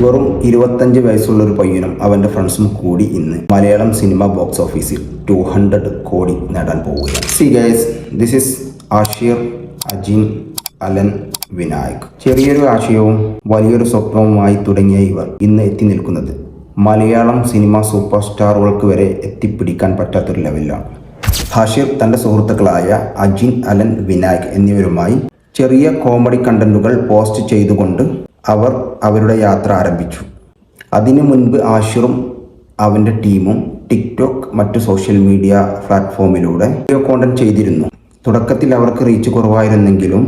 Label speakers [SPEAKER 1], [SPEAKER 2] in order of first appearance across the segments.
[SPEAKER 1] വെറും 25 വയസ്സുള്ള ഒരു പയ്യനും അവൻ്റെ ഫ്രണ്ട്സും കൂടി ഇന്ന് മലയാളം സിനിമ ബോക്സ് ഓഫീസിൽ 200 കോടി നേടാൻ പോവുകയാണ്. See guys, this is Ashir, Ajin, Alan, Vinayak. ചെറിയൊരു ആശയവും വലിയൊരു സ്വപ്നവുമായി തുടങ്ങിയ ഇവർ ഇന്ന് എത്തി നിൽക്കുന്നത് മലയാളം സിനിമ സൂപ്പർ സ്റ്റാറുകൾക്ക് വരെ എത്തിപ്പിടിക്കാൻ പറ്റാത്തൊരു ലെവലിലാണ്. ഹാഷിർ തൻ്റെ സുഹൃത്തുക്കളായ അജിൻ, അലൻ, വിനായക് എന്നിവരുമായി ചെറിയ കോമഡി കണ്ടന്റുകൾ പോസ്റ്റ് ചെയ്തുകൊണ്ട് അവർ അവരുടെ യാത്ര ആരംഭിച്ചു. അതിനു മുൻപ് ആഷിറും അവൻ്റെ ടീമും ടിക്ടോക്ക് മറ്റു സോഷ്യൽ മീഡിയ പ്ലാറ്റ്ഫോമിലൂടെ വീഡിയോ കോണ്ടന്റ് ചെയ്തിരുന്നു. തുടക്കത്തിൽ അവർക്ക് റീച്ച് കുറവായിരുന്നെങ്കിലും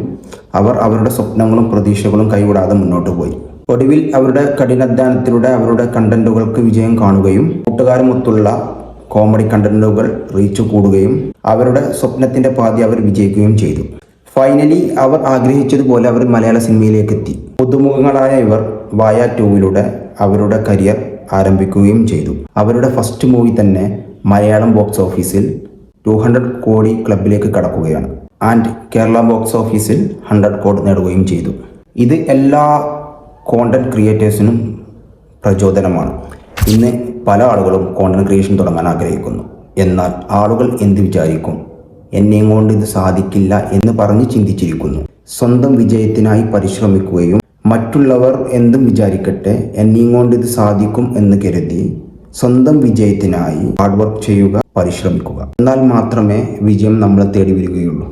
[SPEAKER 1] അവർ അവരുടെ സ്വപ്നങ്ങളും പ്രതീക്ഷകളും കൈവിടാതെ മുന്നോട്ട് പോയി. ഒടുവിൽ അവരുടെ കഠിനാധ്വാനത്തിലൂടെ അവരുടെ കണ്ടന്റുകൾക്ക് വിജയം കാണുകയും കൂട്ടുകാരുമൊത്തുള്ള കോമഡി കണ്ടന്റുകൾ റീച്ച് കൂടുകയും അവരുടെ സ്വപ്നത്തിൻ്റെ പാതി അവർ വിജയിക്കുകയും ചെയ്തു. ഫൈനലി അവർ ആഗ്രഹിച്ചതുപോലെ അവർ മലയാള സിനിമയിലേക്ക് എത്തി. പുതുമുഖങ്ങളായ ഇവർ വായ 2 അവരുടെ കരിയർ ആരംഭിക്കുകയും ചെയ്തു. അവരുടെ ഫസ്റ്റ് മൂവി തന്നെ മലയാളം ബോക്സ് ഓഫീസിൽ 200 കോടി ക്ലബിലേക്ക് കടക്കുകയാണ്. ആൻഡ് കേരള ബോക്സ് ഓഫീസിൽ 100 കോടി നേടുകയും ചെയ്തു. ഇത് എല്ലാ കോണ്ടന്റ് ക്രിയേറ്റേഴ്സിനും പ്രചോദനമാണ്. ഇന്ന് പല ആളുകളും കോണ്ടന്റ് ക്രിയേഷൻ തുടങ്ങാൻ ആഗ്രഹിക്കുന്നു. എന്നാൽ ആളുകൾ എന്ത് വിചാരിക്കും, എന്നെയും കൊണ്ട് ഇത് സാധിക്കില്ല എന്ന് പറഞ്ഞ് ചിന്തിച്ചിരിക്കുന്നു. സ്വന്തം വിജയത്തിനായി പരിശ്രമിക്കുകയും മറ്റുള്ളവർ എന്തും വിചാരിക്കട്ടെ, എന്നെയും കൊണ്ട് ഇത് സാധിക്കും എന്ന് കരുതി സ്വന്തം വിജയത്തിനായി ഹാർഡ് വർക്ക് ചെയ്യുക, പരിശ്രമിക്കുക. എന്നാൽ മാത്രമേ വിജയം നമ്മളെ തേടി വരികയുള്ളൂ.